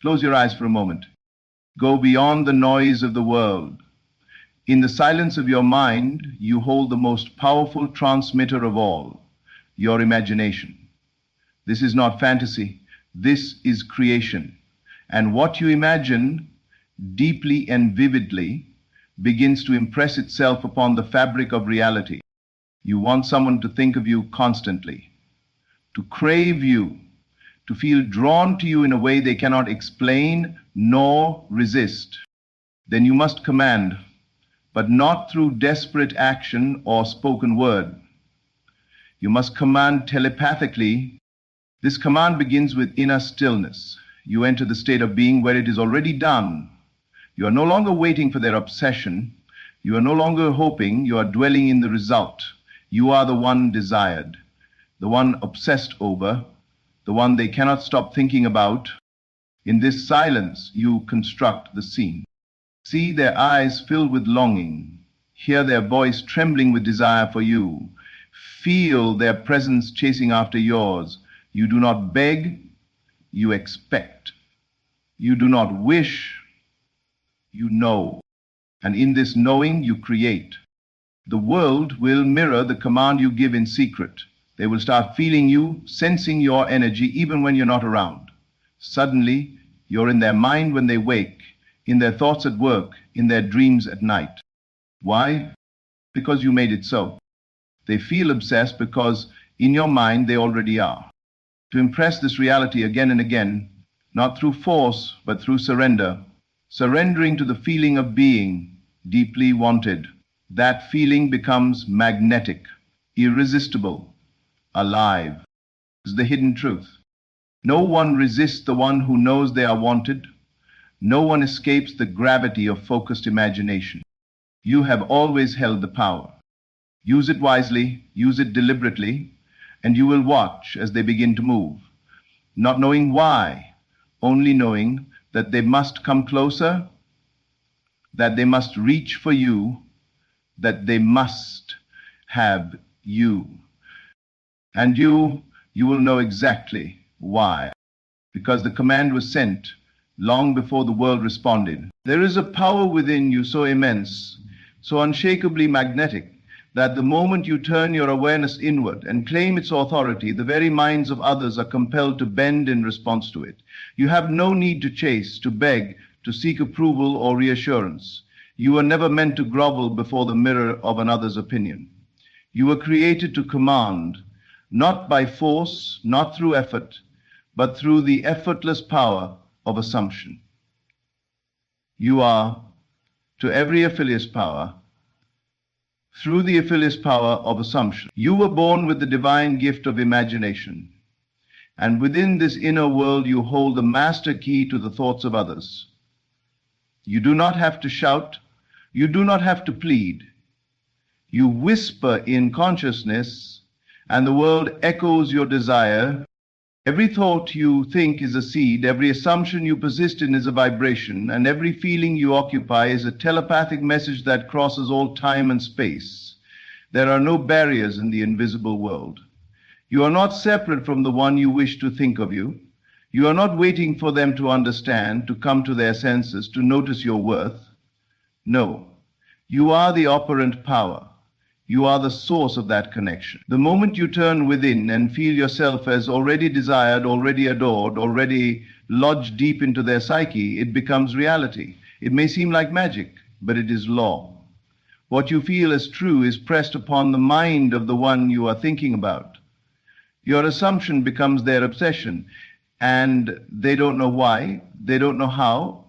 Close your eyes for a moment. Go beyond the noise of the world. In the silence of your mind, you hold the most powerful transmitter of all, your imagination. This is not fantasy. This is creation. And what you imagine deeply and vividly begins to impress itself upon the fabric of reality. You want someone to think of you constantly, to crave you, to feel drawn to you in a way they cannot explain nor resist. Then you must command, but not through desperate action or spoken word. You must command telepathically. This command begins with inner stillness. You enter the state of being where it is already done. You are no longer waiting for their obsession. You are no longer hoping. You are dwelling in the result. You are the one desired, the one obsessed over, the one they cannot stop thinking about. In this silence, you construct the scene. See their eyes filled with longing. Hear their voice trembling with desire for you. Feel their presence chasing after yours. You do not beg, you expect. You do not wish, you know. And in this knowing, you create. The world will mirror the command you give in secret. They will start feeling you, sensing your energy, even when you're not around. Suddenly, you're in their mind when they wake, in their thoughts at work, in their dreams at night. Why? Because you made it so. They feel obsessed because in your mind they already are. To impress this reality again and again, not through force, but through surrender, surrendering to the feeling of being deeply wanted. That feeling becomes magnetic, irresistible, alive. This is the hidden truth. No one resists the one who knows they are wanted. No one escapes the gravity of focused imagination. You have always held the power. Use it wisely, use it deliberately, and you will watch as they begin to move, not knowing why, only knowing that they must come closer, that they must reach for you, that they must have you. And you will know exactly why, because the command was sent long before the world responded. There is a power within you so immense, so unshakably magnetic, that the moment you turn your awareness inward and claim its authority, the very minds of others are compelled to bend in response to it. You have no need to chase, to beg, to seek approval or reassurance. You were never meant to grovel before the mirror of another's opinion. You were created to command, not by force, not through effort, but through the effortless power of assumption. You are, to every affiliate's power, through the affiliate's power of assumption. You were born with the divine gift of imagination, and within this inner world you hold the master key to the thoughts of others. You do not have to shout, you do not have to plead. You whisper in consciousness, and the world echoes your desire. Every thought you think is a seed, every assumption you persist in is a vibration, and every feeling you occupy is a telepathic message that crosses all time and space. There are no barriers in the invisible world. You are not separate from the one you wish to think of you. You are not waiting for them to understand, to come to their senses, to notice your worth. No, you are the operant power. You are the source of that connection. The moment you turn within and feel yourself as already desired, already adored, already lodged deep into their psyche, it becomes reality. It may seem like magic, but it is law. What you feel as true is pressed upon the mind of the one you are thinking about. Your assumption becomes their obsession, and they don't know why, they don't know how.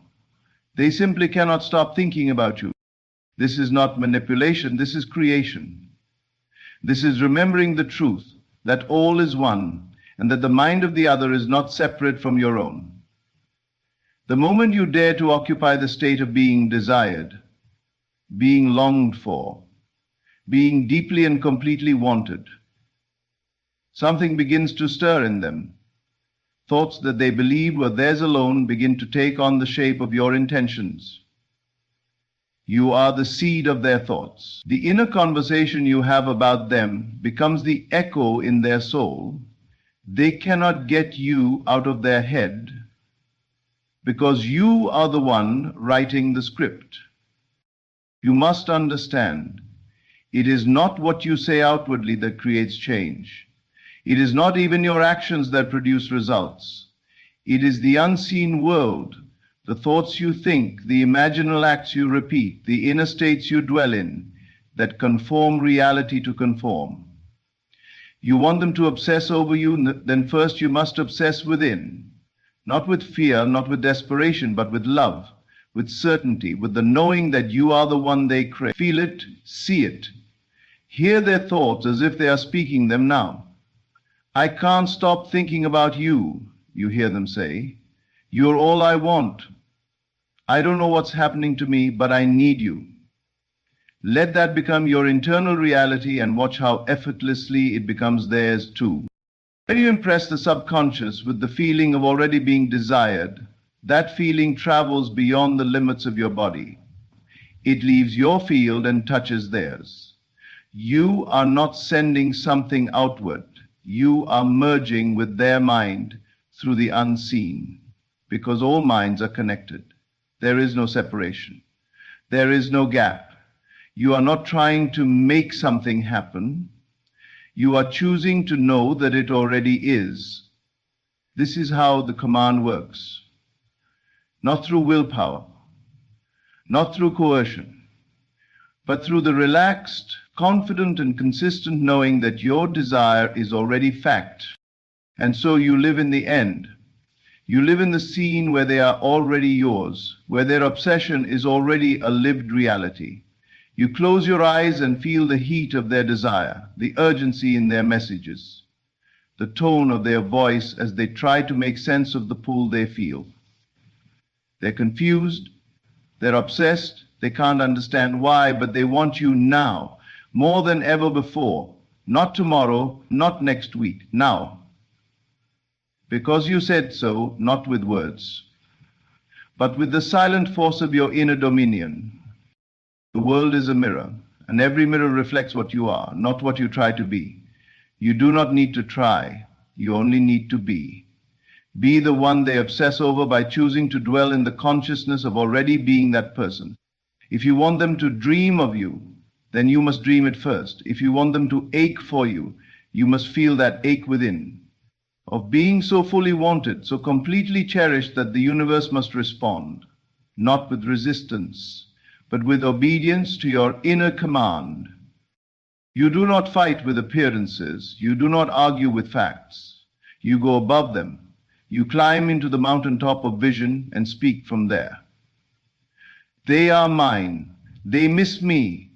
They simply cannot stop thinking about you. This is not manipulation, this is creation. This is remembering the truth that all is one and that the mind of the other is not separate from your own. The moment you dare to occupy the state of being desired, being longed for, being deeply and completely wanted, something begins to stir in them. Thoughts that they believed were theirs alone begin to take on the shape of your intentions. You are the seed of their thoughts. The inner conversation you have about them becomes the echo in their soul. They cannot get you out of their head. because you are the one writing the script. You must understand, it is not what you say outwardly that creates change. It is not even your actions that produce results. It is the unseen world, the thoughts you think, the imaginal acts you repeat, the inner states you dwell in, that conform reality to conform. You want them to obsess over you, then first you must obsess within, not with fear, not with desperation, but with love, with certainty, with the knowing that you are the one they crave. Feel it, see it. Hear their thoughts as if they are speaking them now. I can't stop thinking about you, you hear them say. You're all I want. I don't know what's happening to me, but I need you. Let that become your internal reality and watch how effortlessly it becomes theirs too. When you impress the subconscious with the feeling of already being desired, that feeling travels beyond the limits of your body. It leaves your field and touches theirs. You are not sending something outward. You are merging with their mind through the unseen, because all minds are connected. There is no separation. There is no gap. You are not trying to make something happen. You are choosing to know that it already is. This is how the command works. Not through willpower, not through coercion, but through the relaxed, confident and consistent knowing that your desire is already fact. And so you live in the end. You live in the scene where they are already yours, where their obsession is already a lived reality. You close your eyes and feel the heat of their desire, the urgency in their messages, the tone of their voice as they try to make sense of the pull they feel. They're confused, they're obsessed, they can't understand why, but they want you now, more than ever before, not tomorrow, not next week, now. Because you said so, not with words, but with the silent force of your inner dominion. The world is a mirror, and every mirror reflects what you are, not what you try to be. You do not need to try, you only need to be. Be the one they obsess over by choosing to dwell in the consciousness of already being that person. If you want them to dream of you, then you must dream it first. If you want them to ache for you, you must feel that ache within, of being so fully wanted, so completely cherished that the universe must respond, not with resistance, but with obedience to your inner command. You do not fight with appearances. You do not argue with facts. You go above them. You climb into the mountaintop of vision and speak from there. They are mine. They miss me.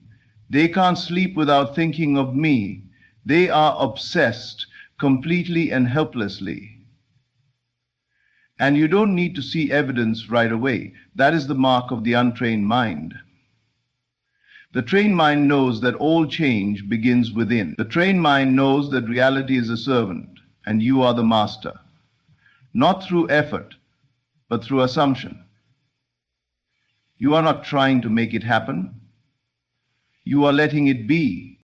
They can't sleep without thinking of me. They are obsessed completely and helplessly. And you don't need to see evidence right away. That is the mark of the untrained mind. The trained mind knows that all change begins within. The trained mind knows that reality is a servant and you are the master. Not through effort, but through assumption. You are not trying to make it happen. You are letting it be.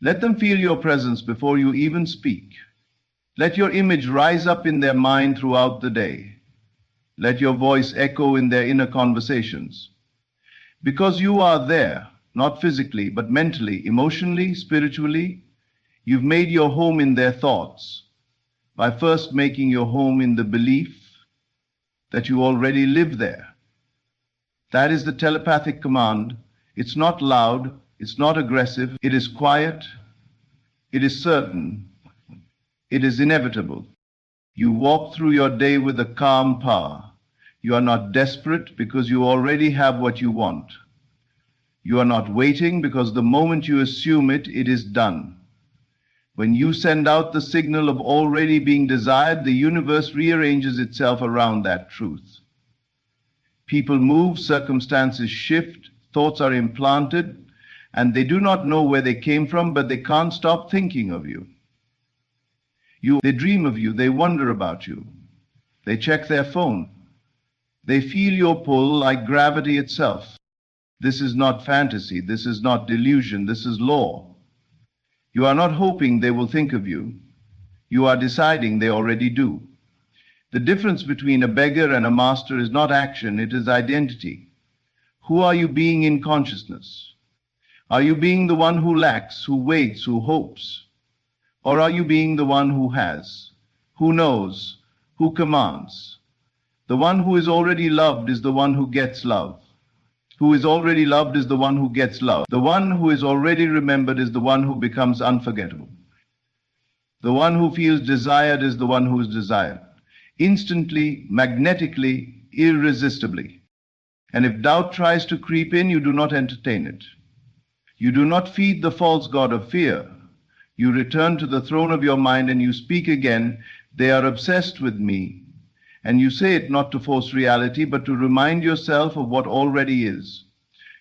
Let them feel your presence before you even speak. Let your image rise up in their mind throughout the day. Let your voice echo in their inner conversations. Because you are there, not physically, but mentally, emotionally, spiritually, you've made your home in their thoughts by first making your home in the belief that you already live there. That is the telepathic command. It's not loud, it's not aggressive, it is quiet, it is certain, it is inevitable. You walk through your day with a calm power. You are not desperate because you already have what you want. You are not waiting because the moment you assume it, it is done. When you send out the signal of already being desired, the universe rearranges itself around that truth. People move, circumstances shift, thoughts are implanted, and they do not know where they came from, but they can't stop thinking of you. They dream of you, they wonder about you, they check their phone, they feel your pull like gravity itself. This is not fantasy, this is not delusion, this is law. You are not hoping they will think of you. You are deciding they already do. The difference between a beggar and a master is not action, it is identity. Who are you being in consciousness? Are you being the one who lacks, who waits, who hopes? Or are you being the one who has, who knows, who commands? The one who is already loved is the one who gets love. Who is already loved is the one who gets love. The one who is already remembered is the one who becomes unforgettable. The one who feels desired is the one who is desired. Instantly, magnetically, irresistibly. And if doubt tries to creep in, you do not entertain it. You do not feed the false god of fear. You return to the throne of your mind and you speak again, "They are obsessed with me." And you say it not to force reality, but to remind yourself of what already is.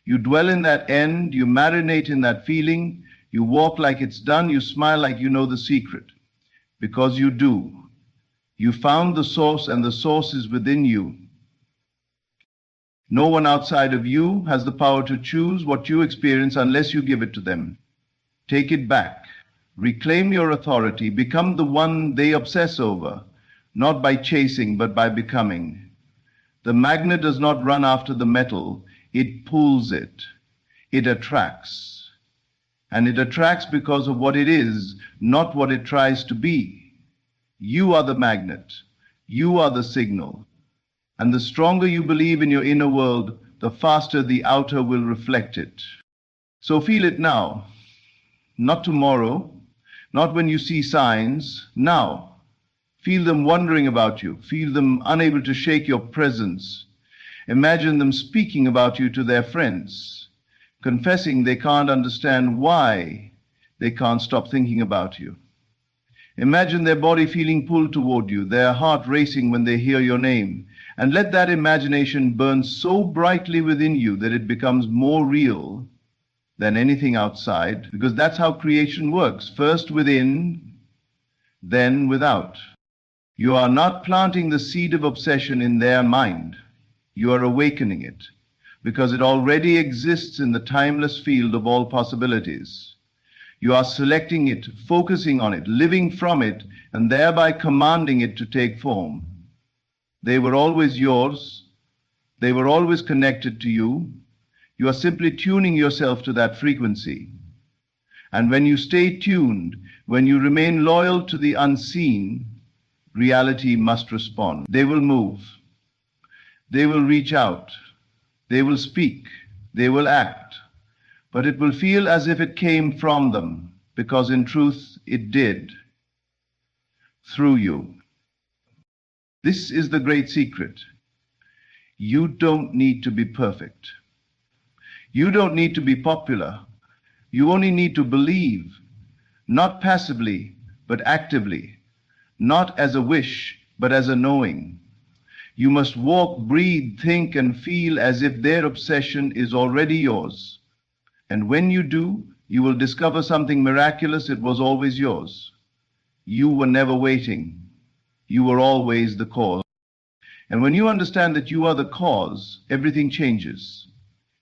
You dwell in that end, you marinate in that feeling, you walk like it's done, you smile like you know the secret. Because you do. You found the source and the source is within you. No one outside of you has the power to choose what you experience unless you give it to them. Take it back. Reclaim your authority. Become the one they obsess over, not by chasing, but by becoming. The magnet does not run after the metal. It pulls it. It attracts. And it attracts because of what it is, not what it tries to be. You are the magnet. You are the signal. And the stronger you believe in your inner world, the faster the outer will reflect it. So feel it now, not tomorrow, not when you see signs, now. Feel them wondering about you, feel them unable to shake your presence. Imagine them speaking about you to their friends, confessing they can't understand why they can't stop thinking about you. Imagine their body feeling pulled toward you, their heart racing when they hear your name. And let that imagination burn so brightly within you that it becomes more real than anything outside, because that's how creation works. First within, then without. You are not planting the seed of obsession in their mind. You are awakening it, because it already exists in the timeless field of all possibilities. You are selecting it, focusing on it, living from it, and thereby commanding it to take form. They were always yours. They were always connected to you. You are simply tuning yourself to that frequency. And when you stay tuned, when you remain loyal to the unseen, reality must respond. They will move. They will reach out. They will speak. They will act. But it will feel as if it came from them, because in truth it did. Through you. This is the great secret. You don't need to be perfect. You don't need to be popular. You only need to believe, not passively, but actively, not as a wish, but as a knowing. You must walk, breathe, think, and feel as if their obsession is already yours. And when you do, you will discover something miraculous. It was always yours. You were never waiting. You were always the cause. And when you understand that you are the cause, everything changes.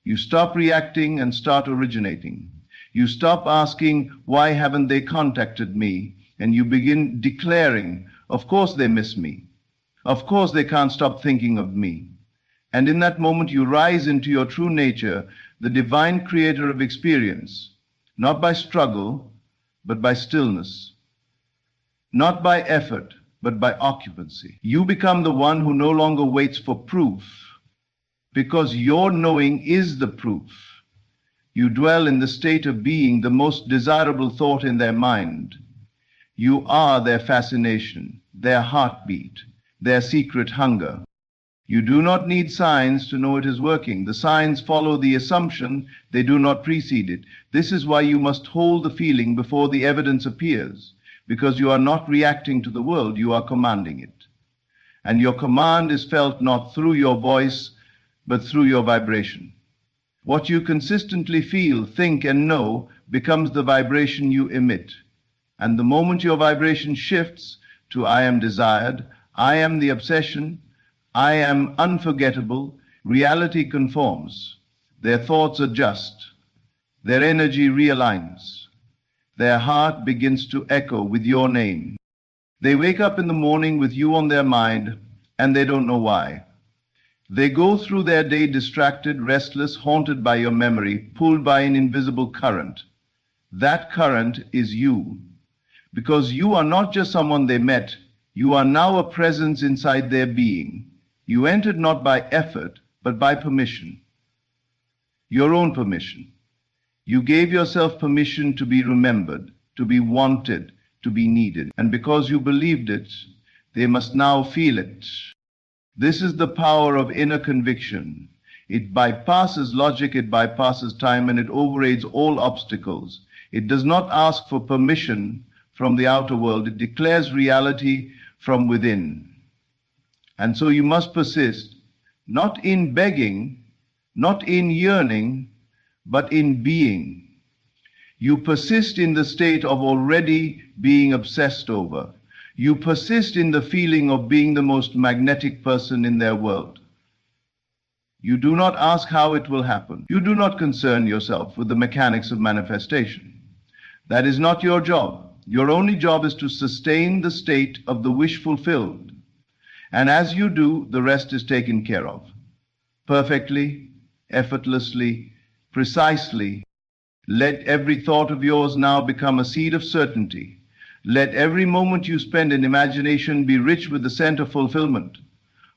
You stop reacting and start originating. You stop asking, "Why haven't they contacted me?" And you begin declaring, "Of course they miss me. Of course they can't stop thinking of me." And in that moment you rise into your true nature, the divine creator of experience, not by struggle, but by stillness. Not by effort, but by occupancy. You become the one who no longer waits for proof, because your knowing is the proof. You dwell in the state of being the most desirable thought in their mind. You are their fascination, their heartbeat, their secret hunger. You do not need signs to know it is working. The signs follow the assumption, they do not precede it. This is why you must hold the feeling before the evidence appears. Because you are not reacting to the world, you are commanding it. And your command is felt not through your voice, but through your vibration. What you consistently feel, think, and know becomes the vibration you emit. And the moment your vibration shifts to "I am desired," "I am the obsession," "I am unforgettable," reality conforms. Their thoughts adjust. Their energy realigns. Their heart begins to echo with your name. They wake up in the morning with you on their mind, and they don't know why. They go through their day distracted, restless, haunted by your memory, pulled by an invisible current. That current is you. Because you are not just someone they met, you are now a presence inside their being. You entered not by effort, but by permission. Your own permission. You gave yourself permission to be remembered, to be wanted, to be needed. And because you believed it, they must now feel it. This is the power of inner conviction. It bypasses logic, it bypasses time, and it overrides all obstacles. It does not ask for permission from the outer world. It declares reality from within. And so you must persist, not in begging, not in yearning, but in being. You persist in the state of already being obsessed over. You persist in the feeling of being the most magnetic person in their world. You do not ask how it will happen. You do not concern yourself with the mechanics of manifestation. That is not your job. Your only job is to sustain the state of the wish fulfilled. And as you do, the rest is taken care of. Perfectly, effortlessly, precisely. Let every thought of yours now become a seed of certainty. Let every moment you spend in imagination be rich with the scent of fulfillment.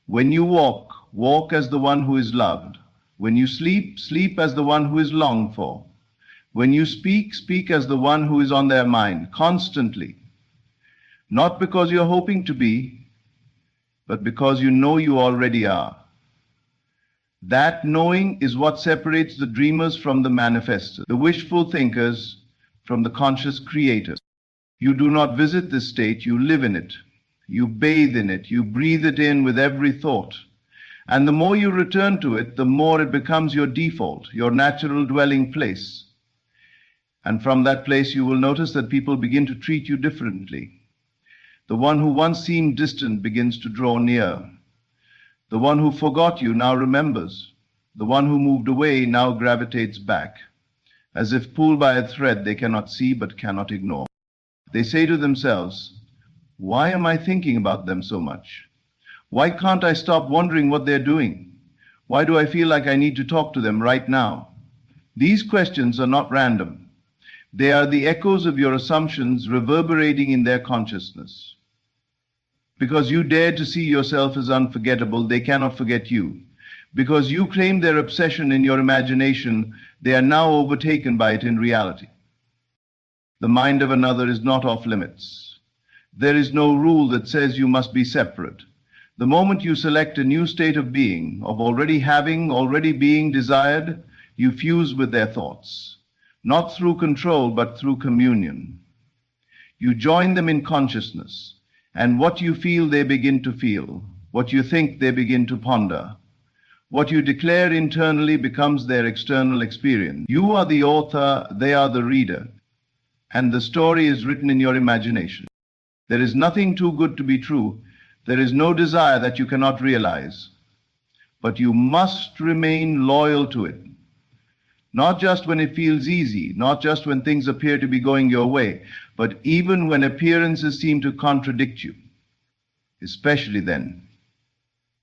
When you walk, walk as the one who is loved. When you sleep, sleep as the one who is longed for. When you speak, speak as the one who is on their mind, constantly. Not because you're hoping to be, but because you know you already are. That knowing is what separates the dreamers from the manifestors, the wishful thinkers from the conscious creators. You do not visit this state, you live in it. You bathe in it, you breathe it in with every thought. And the more you return to it, the more it becomes your default, your natural dwelling place. And from that place you will notice that people begin to treat you differently. The one who once seemed distant begins to draw near. The one who forgot you now remembers. The one who moved away now gravitates back. As if pulled by a thread they cannot see but cannot ignore. They say to themselves, why am I thinking about them so much? Why can't I stop wondering what they're doing? Why do I feel like I need to talk to them right now? These questions are not random. They are the echoes of your assumptions reverberating in their consciousness. Because you dared to see yourself as unforgettable, they cannot forget you. Because you claim their obsession in your imagination, they are now overtaken by it in reality. The mind of another is not off limits. There is no rule that says you must be separate. The moment you select a new state of being, of already having, already being desired, you fuse with their thoughts. Not through control, but through communion. You join them in consciousness. And what you feel, they begin to feel. What you think, they begin to ponder. What you declare internally becomes their external experience. You are the author, they are the reader. And the story is written in your imagination. There is nothing too good to be true. There is no desire that you cannot realize. But you must remain loyal to it. Not just when it feels easy, not just when things appear to be going your way, but even when appearances seem to contradict you. Especially then.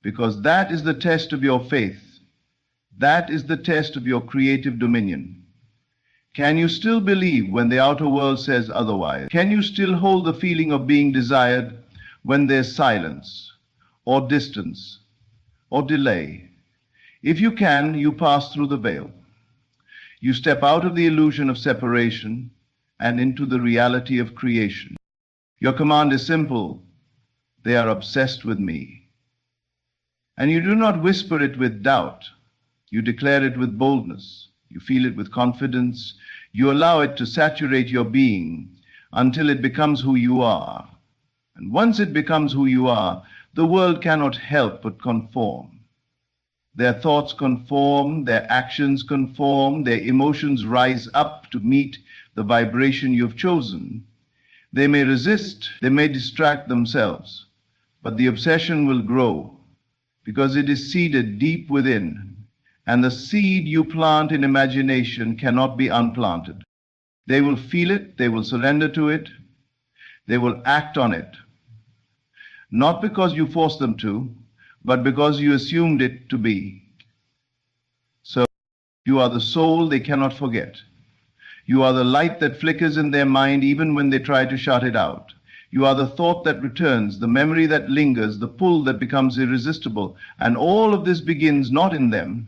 Because that is the test of your faith. That is the test of your creative dominion. Can you still believe when the outer world says otherwise? Can you still hold the feeling of being desired when there's silence, or distance, or delay? If you can, you pass through the veil. You step out of the illusion of separation and into the reality of creation. Your command is simple. They are obsessed with me. And you do not whisper it with doubt. You declare it with boldness. You feel it with confidence. You allow it to saturate your being until it becomes who you are. And once it becomes who you are, the world cannot help but conform. Their thoughts conform, their actions conform, their emotions rise up to meet the vibration you've chosen. They may resist, they may distract themselves, but the obsession will grow because it is seeded deep within, and the seed you plant in imagination cannot be unplanted. They will feel it, they will surrender to it, they will act on it. not because you forced them to, but because you assumed it to be. So, you are the soul they cannot forget. You are the light that flickers in their mind even when they try to shut it out. You are the thought that returns, the memory that lingers, the pull that becomes irresistible. And all of this begins not in them,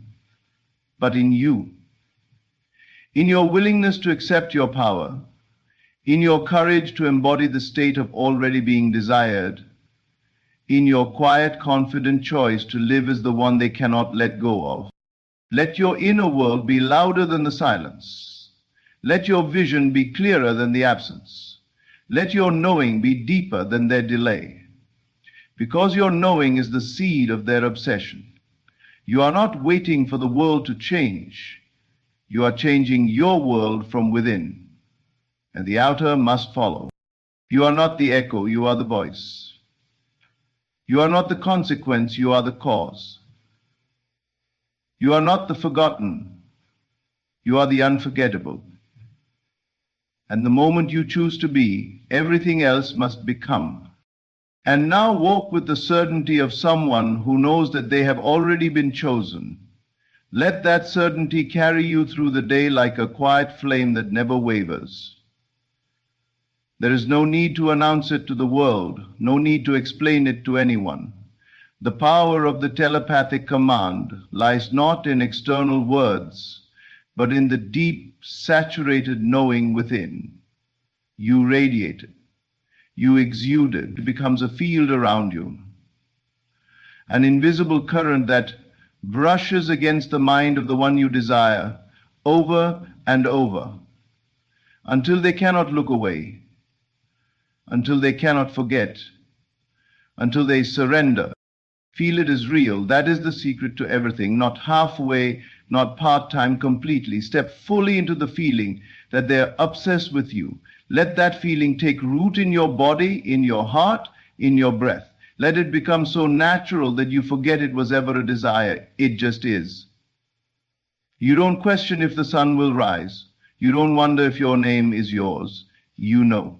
but in you. In your willingness to accept your power, in your courage to embody the state of already being desired, in your quiet, confident choice to live as the one they cannot let go of. Let your inner world be louder than the silence. Let your vision be clearer than the absence. Let your knowing be deeper than their delay. Because your knowing is the seed of their obsession. You are not waiting for the world to change. You are changing your world from within, and the outer must follow. You are not the echo, you are the voice. You are not the consequence, you are the cause. You are not the forgotten, you are the unforgettable. And the moment you choose to be, everything else must become. And now walk with the certainty of someone who knows that they have already been chosen. Let that certainty carry you through the day like a quiet flame that never wavers. There is no need to announce it to the world, no need to explain it to anyone. The power of the telepathic command lies not in external words, but in the deep, saturated knowing within. You radiate it. You exude it. It becomes a field around you. An invisible current that brushes against the mind of the one you desire over and over until they cannot look away, until they cannot forget, until they surrender. Feel it is real. That is the secret to everything. Not halfway, not part-time, completely. Step fully into the feeling that they're obsessed with you. Let that feeling take root in your body, in your heart, in your breath. Let it become so natural that you forget it was ever a desire. It just is. You don't question if the sun will rise. You don't wonder if your name is yours. You know.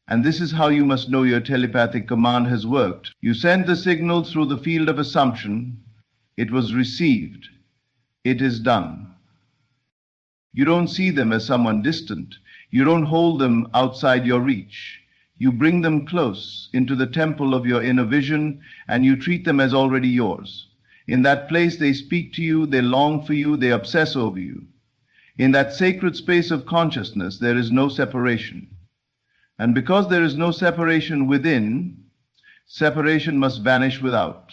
And this is how you must know your telepathic command has worked. You send the signal through the field of assumption. It was received. It is done. You don't see them as someone distant. You don't hold them outside your reach. You bring them close into the temple of your inner vision, and you treat them as already yours. In that place they speak to you, they long for you, they obsess over you. In that sacred space of consciousness, there is no separation. And because there is no separation within, separation must vanish without.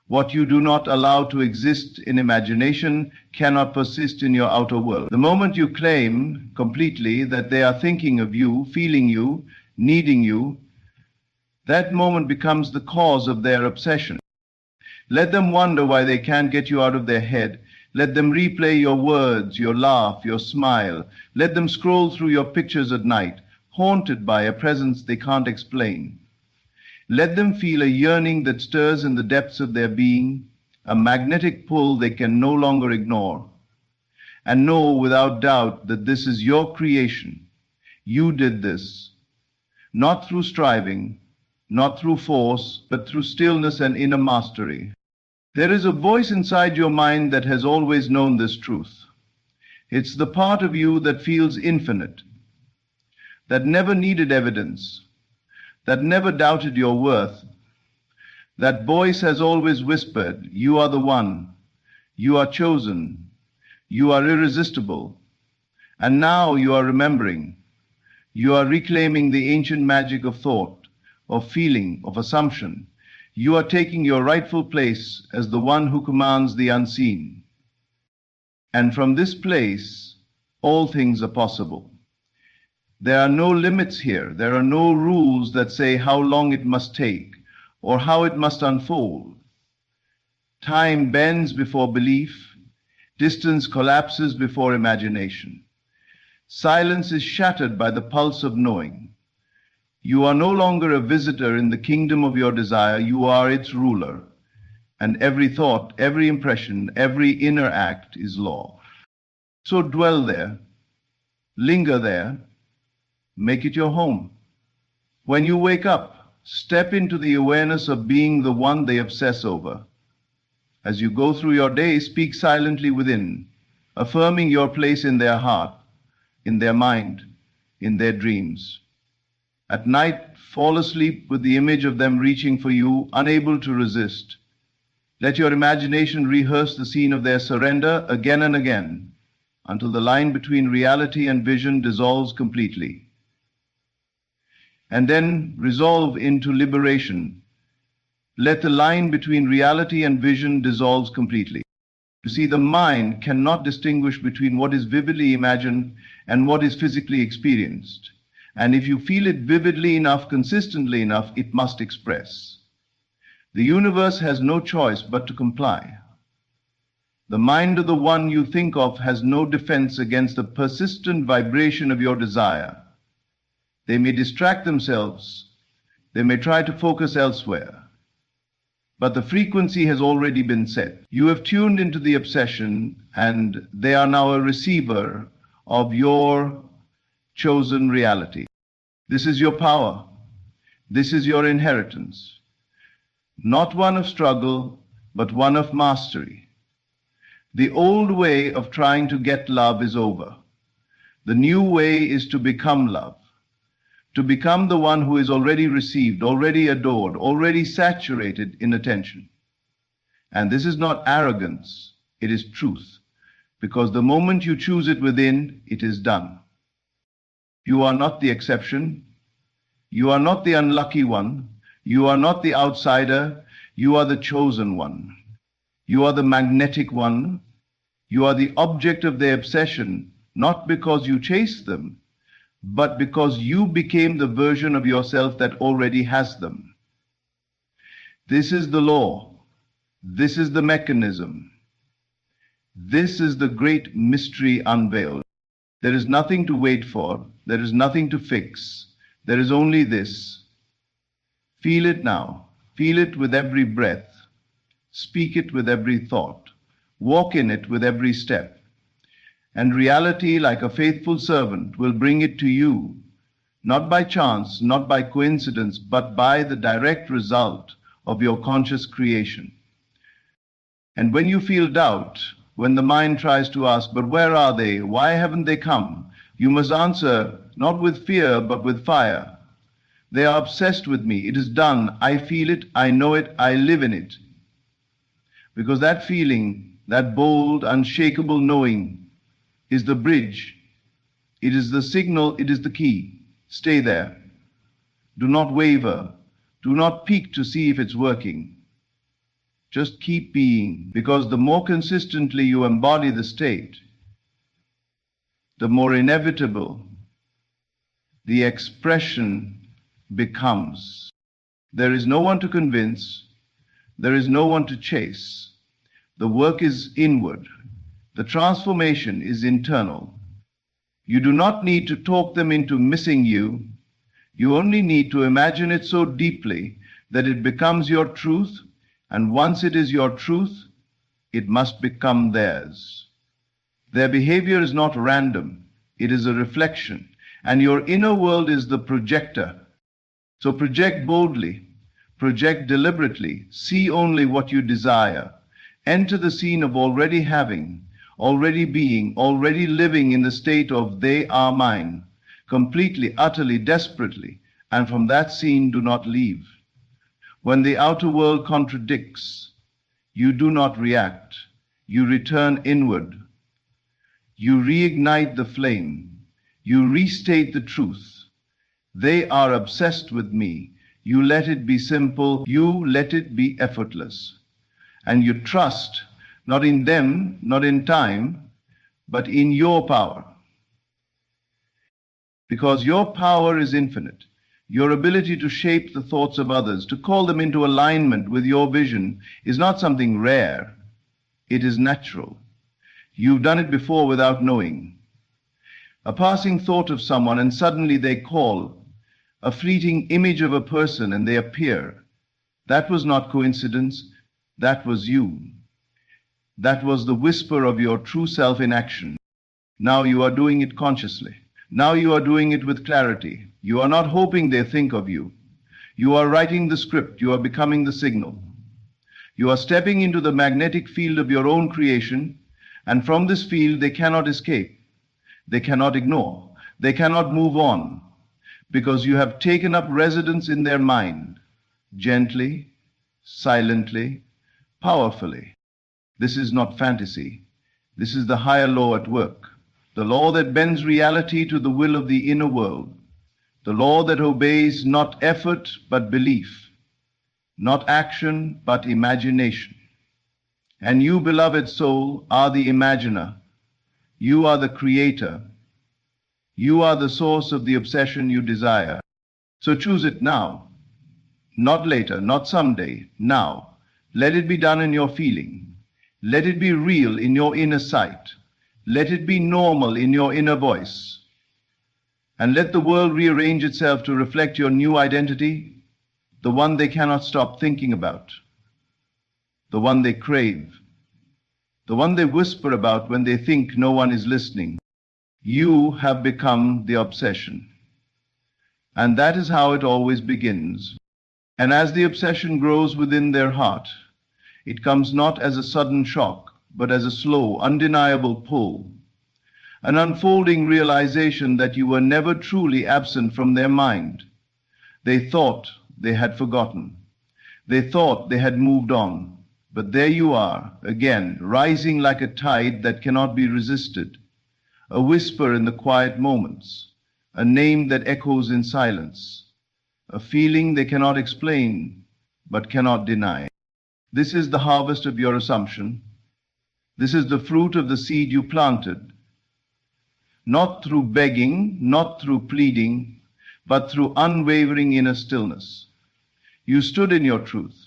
What you do not allow to exist in imagination cannot persist in your outer world. The moment you claim completely that they are thinking of you, feeling you, needing you, that moment becomes the cause of their obsession. Let them wonder why they can't get you out of their head. Let them replay your words, your laugh, your smile. Let them scroll through your pictures at night, haunted by a presence they can't explain. Let them feel a yearning that stirs in the depths of their being, a magnetic pull they can no longer ignore. And know without doubt that this is your creation. You did this, not through striving, not through force, but through stillness and inner mastery. There is a voice inside your mind that has always known this truth. It's the part of you that feels infinite, that never needed evidence, that never doubted your worth. That voice has always whispered, you are the one, you are chosen, you are irresistible. And now you are remembering, you are reclaiming the ancient magic of thought, of feeling, of assumption. You are taking your rightful place as the one who commands the unseen. And from this place, all things are possible. There are no limits here. There are no rules that say how long it must take or how it must unfold. Time bends before belief. Distance collapses before imagination. Silence is shattered by the pulse of knowing. You are no longer a visitor in the kingdom of your desire. You are its ruler. And every thought, every impression, every inner act is law. So dwell there. Linger there. Make it your home. When you wake up, Step into the awareness of being the one they obsess over. As you go through your day, speak silently within, affirming your place in their heart, in their mind, in their dreams. At night, fall asleep with the image of them reaching for you, unable to resist. Let your imagination rehearse the scene of their surrender again and again, until the line between reality and vision dissolves completely. And then resolve into liberation. Let the line between reality and vision dissolve completely. You see, the mind cannot distinguish between what is vividly imagined and what is physically experienced. And if you feel it vividly enough, consistently enough, it must express. The universe has no choice but to comply. The mind of the one you think of has no defense against the persistent vibration of your desire. They may distract themselves, they may try to focus elsewhere, but the frequency has already been set. You have tuned into the obsession, and they are now a receiver of your chosen reality. This is your power. This is your inheritance. Not one of struggle, but one of mastery. The old way of trying to get love is over. The new way is to become love. To become the one who is already received, already adored, already saturated in attention. And this is not arrogance, it is truth, because the moment you choose it within, it is done. You are not the exception, you are not the unlucky one, you are not the outsider, you are the chosen one. You are the magnetic one, you are the object of their obsession, not because you chased them, but because you became the version of yourself that already has them. This is the law. This is the mechanism. This is the great mystery unveiled. There is nothing to wait for. There is nothing to fix. There is only this. Feel it now. Feel it with every breath. Speak it with every thought. Walk in it with every step. And reality, like a faithful servant, will bring it to you, not by chance, not by coincidence, but by the direct result of your conscious creation. And when you feel doubt, when the mind tries to ask, but where are they? Why haven't they come? You must answer, not with fear, but with fire. They are obsessed with me. It is done. I feel it. I know it. I live in it. Because that feeling, that bold, unshakable knowing, is the bridge, it is the signal, it is the key. Stay there. Do not waver. Do not peek to see if it's working. Just keep being, because the more consistently you embody the state, the more inevitable the expression becomes. There is no one to convince. There is no one to chase. The work is inward. The transformation is internal. You do not need to talk them into missing you. You only need to imagine it so deeply that it becomes your truth, and once it is your truth, it must become theirs. Their behavior is not random. It is a reflection, and your inner world is the projector. So project boldly, project deliberately, see only what you desire. Enter the scene of already having, already being, already living in the state of they are mine, completely, utterly, desperately, and from that scene do not leave. When the outer world contradicts, you do not react, you return inward. You reignite the flame, you restate the truth. They are obsessed with me. You let it be simple, you let it be effortless. And you trust not in them, not in time, but in your power. Because your power is infinite. Your ability to shape the thoughts of others, to call them into alignment with your vision, is not something rare. It is natural. You've done it before without knowing. A passing thought of someone and suddenly they call, a fleeting image of a person and they appear. That was not coincidence. That was you. That was the whisper of your true self in action. Now you are doing it consciously. Now you are doing it with clarity. You are not hoping they think of you. You are writing the script. You are becoming the signal. You are stepping into the magnetic field of your own creation, and from this field they cannot escape. They cannot ignore. They cannot move on, because you have taken up residence in their mind, gently, silently, powerfully. This is not fantasy. This is the higher law at work, the law that bends reality to the will of the inner world, the law that obeys not effort but belief, not action but imagination. And you, beloved soul, are the imaginer. You are the creator. You are the source of the obsession you desire. So choose it now. Not later, not someday, now. Let it be done in your feeling. Let it be real in your inner sight. Let it be normal in your inner voice. And let the world rearrange itself to reflect your new identity, the one they cannot stop thinking about, the one they crave, the one they whisper about when they think no one is listening. You have become the obsession. And that is how it always begins. And as the obsession grows within their heart, it comes not as a sudden shock, but as a slow, undeniable pull, an unfolding realization that you were never truly absent from their mind. They thought they had forgotten. They thought they had moved on. But there you are, again, rising like a tide that cannot be resisted, a whisper in the quiet moments, a name that echoes in silence, a feeling they cannot explain but cannot deny. This is the harvest of your assumption. This is the fruit of the seed you planted, not through begging, not through pleading, but through unwavering inner stillness. You stood in your truth.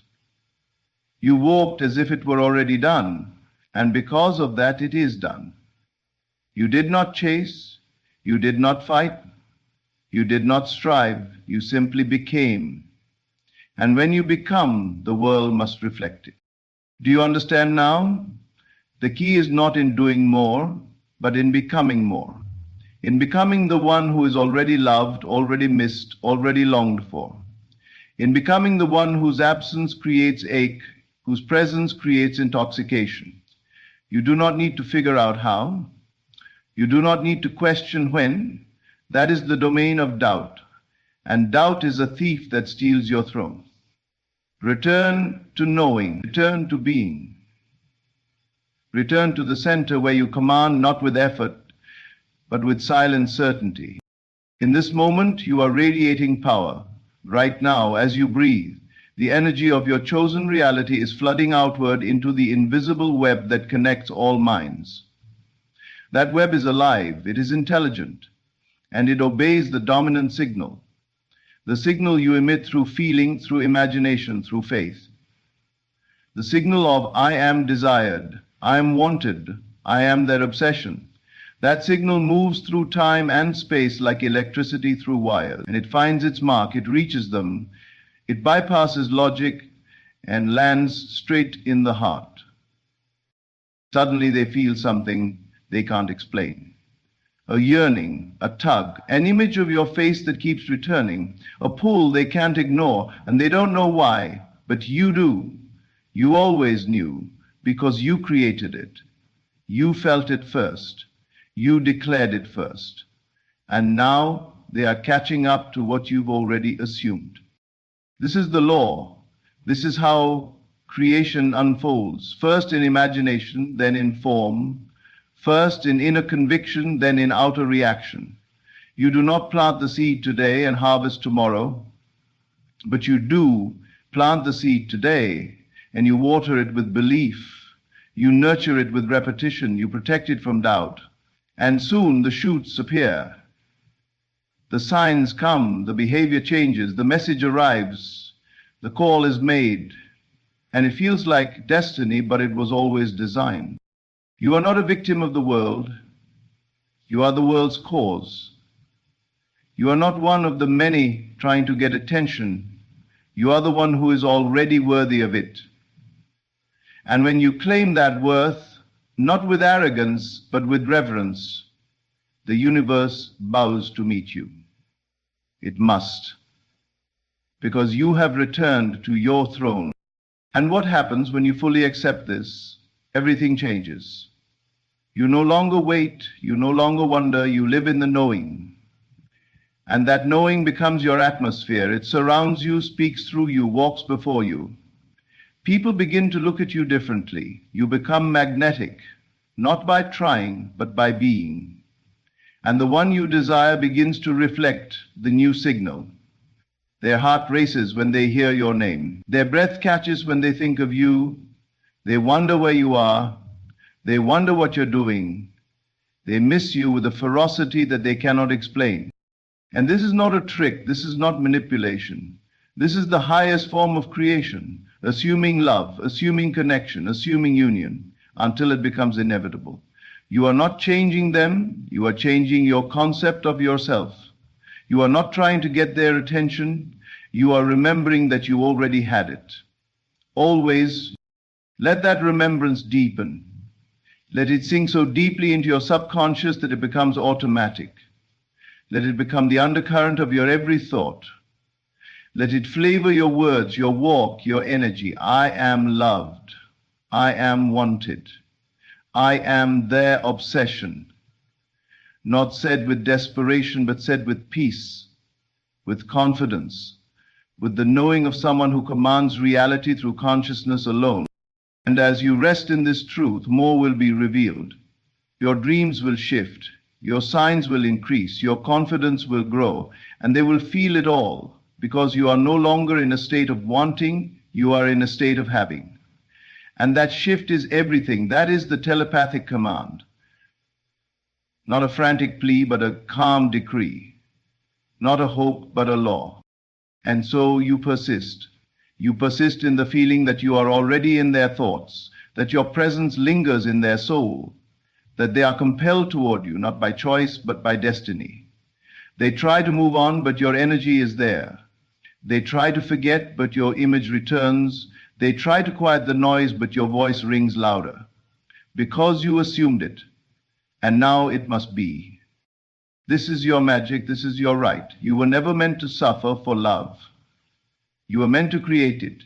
You walked as if it were already done, and because of that it is done. You did not chase, you did not fight, you did not strive, you simply became. And when you become, the world must reflect it. Do you understand now? The key is not in doing more, but in becoming more. In becoming the one who is already loved, already missed, already longed for. In becoming the one whose absence creates ache, whose presence creates intoxication. You do not need to figure out how. You do not need to question when. That is the domain of doubt. And doubt is a thief that steals your throne. Return to knowing, return to being. Return to the center where you command not with effort, but with silent certainty. In this moment, you are radiating power. Right now, as you breathe, the energy of your chosen reality is flooding outward into the invisible web that connects all minds. That web is alive, it is intelligent, and it obeys the dominant signal, the signal you emit through feeling, through imagination, through faith. The signal of I am desired, I am wanted, I am their obsession. That signal moves through time and space like electricity through wires, and it finds its mark, it reaches them, it bypasses logic and lands straight in the heart. Suddenly they feel something they can't explain. A yearning, a tug, an image of your face that keeps returning, a pull they can't ignore, and they don't know why, but you do. You always knew, because you created it. You felt it first. You declared it first. And now they are catching up to what you've already assumed. This is the law. This is how creation unfolds, first in imagination, then in form, first in inner conviction, then in outer reaction. You do not plant the seed today and harvest tomorrow, but you do plant the seed today and you water it with belief. You nurture it with repetition. You protect it from doubt. And soon the shoots appear. The signs come, the behavior changes, the message arrives, the call is made, and it feels like destiny, but it was always designed. You are not a victim of the world. You are the world's cause. You are not one of the many trying to get attention. You are the one who is already worthy of it. And when you claim that worth, not with arrogance, but with reverence, the universe bows to meet you. It must. because you have returned to your throne. And what happens when you fully accept this? Everything changes. You no longer wait, you no longer wonder, you live in the knowing. And that knowing becomes your atmosphere. It surrounds you, speaks through you, walks before you. People begin to look at you differently. You become magnetic, not by trying, but by being. And the one you desire begins to reflect the new signal. Their heart races when they hear your name. Their breath catches when they think of you. They wonder where you are. They wonder what you're doing. They miss you with a ferocity that they cannot explain. And this is not a trick. This is not manipulation. This is the highest form of creation, assuming love, assuming connection, assuming union, until it becomes inevitable. You are not changing them. You are changing your concept of yourself. You are not trying to get their attention. You are remembering that you already had it. Always let that remembrance deepen. Let it sink so deeply into your subconscious that it becomes automatic. Let it become the undercurrent of your every thought. Let it flavor your words, your walk, your energy. I am loved. I am wanted. I am their obsession. Not said with desperation, but said with peace, with confidence, with the knowing of someone who commands reality through consciousness alone. And as you rest in this truth, more will be revealed. Your dreams will shift, your signs will increase, your confidence will grow, and they will feel it all, because you are no longer in a state of wanting, you are in a state of having. And that shift is everything. That is the telepathic command. Not a frantic plea, but a calm decree. Not a hope, but a law. And so you persist. You persist in the feeling that you are already in their thoughts, that your presence lingers in their soul, that they are compelled toward you, not by choice, but by destiny. They try to move on, but your energy is there. They try to forget, but your image returns. They try to quiet the noise, but your voice rings louder. Because you assumed it. And now it must be. This is your magic, this is your right. You were never meant to suffer for love. You were meant to create it.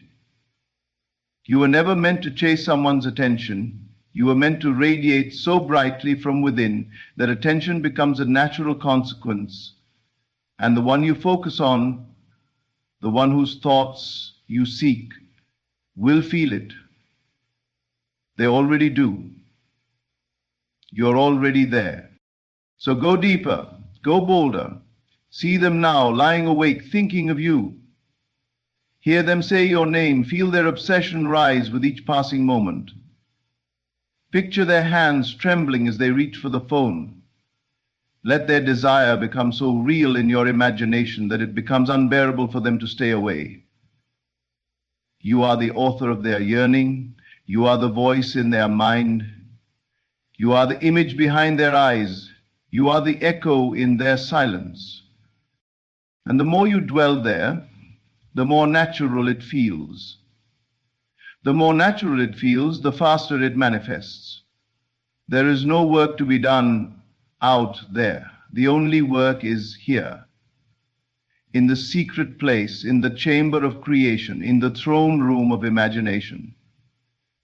You were never meant to chase someone's attention. You were meant to radiate so brightly from within that attention becomes a natural consequence. And the one you focus on, the one whose thoughts you seek, will feel it. They already do. You're already there. So go deeper, go bolder. See them now, lying awake, thinking of you. Hear them say your name, feel their obsession rise with each passing moment. Picture their hands trembling as they reach for the phone. Let their desire become so real in your imagination that it becomes unbearable for them to stay away. You are the author of their yearning. You are the voice in their mind. You are the image behind their eyes. You are the echo in their silence. And the more you dwell there, the more natural it feels. The more natural it feels, the faster it manifests. There is no work to be done out there. The only work is here. In the secret place, in the chamber of creation, in the throne room of imagination.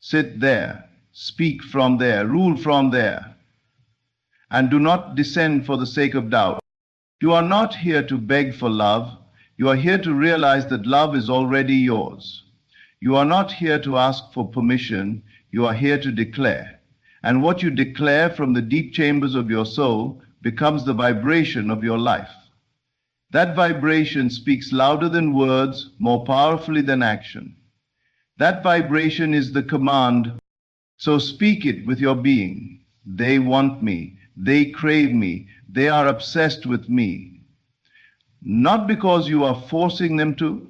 Sit there. Speak from there, rule from there, and do not descend for the sake of doubt. You are not here to beg for love. You are here to realize that love is already yours. You are not here to ask for permission. You are here to declare. And what you declare from the deep chambers of your soul becomes the vibration of your life. That vibration speaks louder than words, more powerfully than action. That vibration is the command. So speak it with your being. They want me. They crave me. They are obsessed with me. Not because you are forcing them to,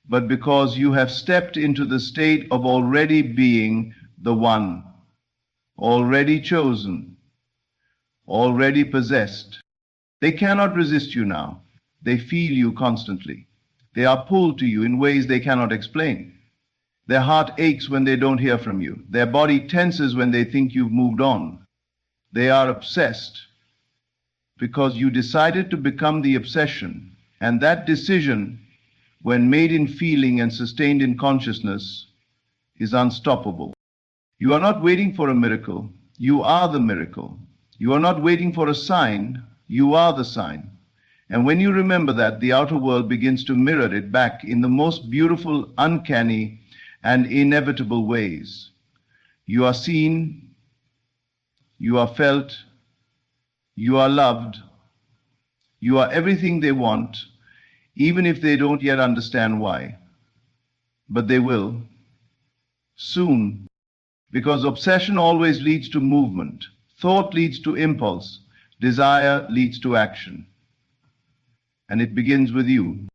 but because you have stepped into the state of already being the one, already chosen, already possessed. They cannot resist you now. They feel you constantly. They are pulled to you in ways they cannot explain. Their heart aches when they don't hear from you. Their body tenses when they think you've moved on. They are obsessed because you decided to become the obsession, and that decision when made in feeling and sustained in consciousness, is unstoppable. You are not waiting for a miracle. You are the miracle. You are not waiting for a sign. You are the sign. And when you remember that, the outer world begins to mirror it back in the most beautiful, uncanny, and inevitable ways. You are seen, you are felt, you are loved, you are everything they want, even if they don't yet understand why. But they will, soon, because obsession always leads to movement, thought leads to impulse, desire leads to action. And it begins with you.